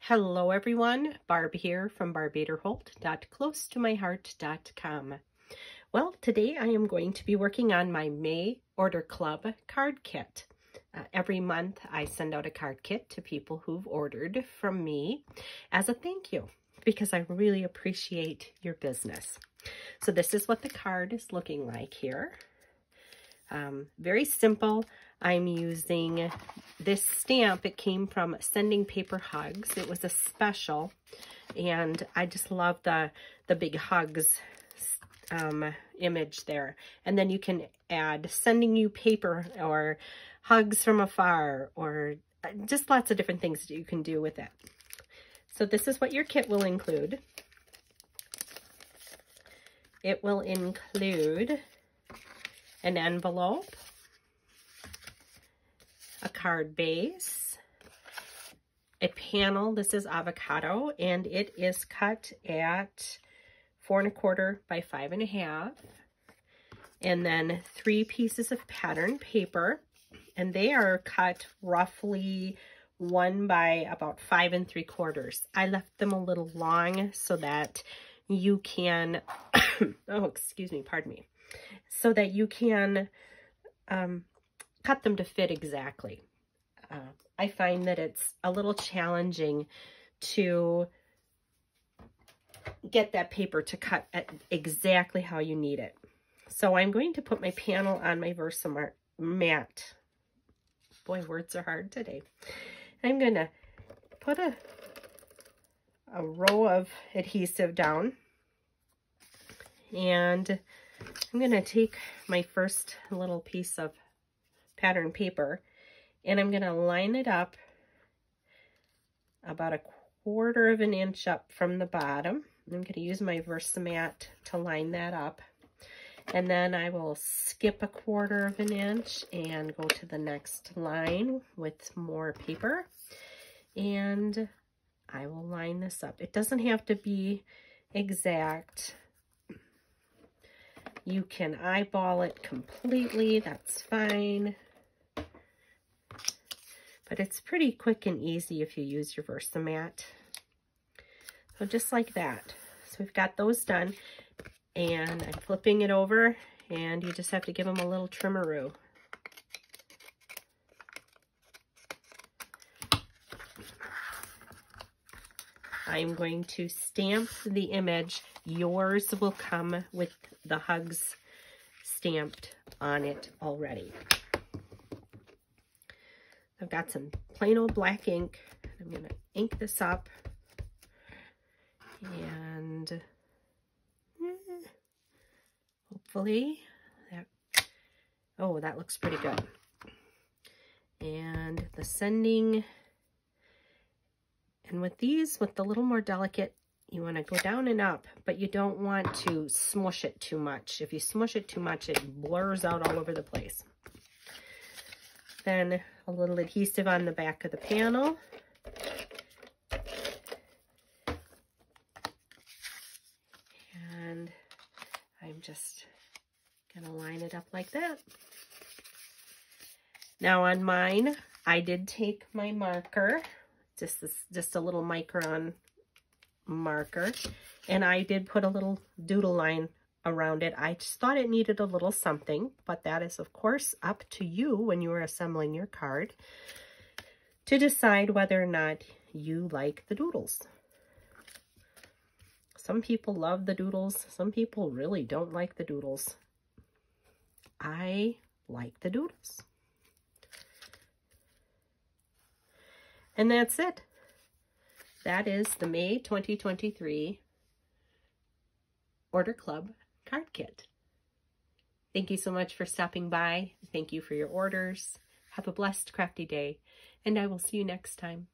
Hello everyone, Barb here from barbaderholt.closetomyheart.com. Well, today I am going to be working on my May Order Club card kit. Every month I send out a card kit to people who've ordered from me as a thank you because I really appreciate your business. So this is what the card is looking like here. Very simple. I'm using this stamp. It came from Sending Paper Hugs. It was a special, and I just love the big hugs image there. And then you can add sending you paper or hugs from afar, or just lots of different things that you can do with it. So this is what your kit will include. It will include an envelope, a card base, a panel. This is avocado, and it is cut at 4 1/4 by 5 1/2, and then 3 pieces of pattern paper, and they are cut roughly 1 by about 5 3/4. I left them a little long so that you can oh, excuse me, pardon me, so that you can cut them to fit exactly. I find that it's a little challenging to get that paper to cut at exactly how you need it. So I'm going to put my panel on my Versamat. Boy, words are hard today. I'm going to put a row of adhesive down, and I'm going to take my first little piece of pattern paper, and I'm going to line it up about 1/4 inch up from the bottom. I'm going to use my Versamat to line that up, and then I will skip 1/4 inch and go to the next line with more paper, and I will line this up. It doesn't have to be exact. You can eyeball it completely, that's fine. But it's pretty quick and easy if you use your Versamat. So just like that. So we've got those done, and I'm flipping it over, and you just have to give them a little trimmeroo. I'm going to stamp the image. Yours will come with the hugs stamped on it already. I've got some plain old black ink. I'm going to ink this up, and hopefully that looks pretty good. And the sending, and with these, with the little more delicate, you want to go down and up, but you don't want to smush it too much. If you smush it too much, it blurs out all over the place. Then a little adhesive on the back of the panel. And I'm just going to line it up like that. Now on mine, I did take my marker, just a little micron marker, and I did put a little doodle line around it. I just thought it needed a little something, but that is of course up to you when you are assembling your card to decide whether or not you like the doodles. Some people love the doodles, some people really don't like the doodles. I like the doodles. And that's it. That is the May 2023 Order Club card kit. Thank you so much for stopping by. Thank you for your orders. Have a blessed, crafty day, and I will see you next time.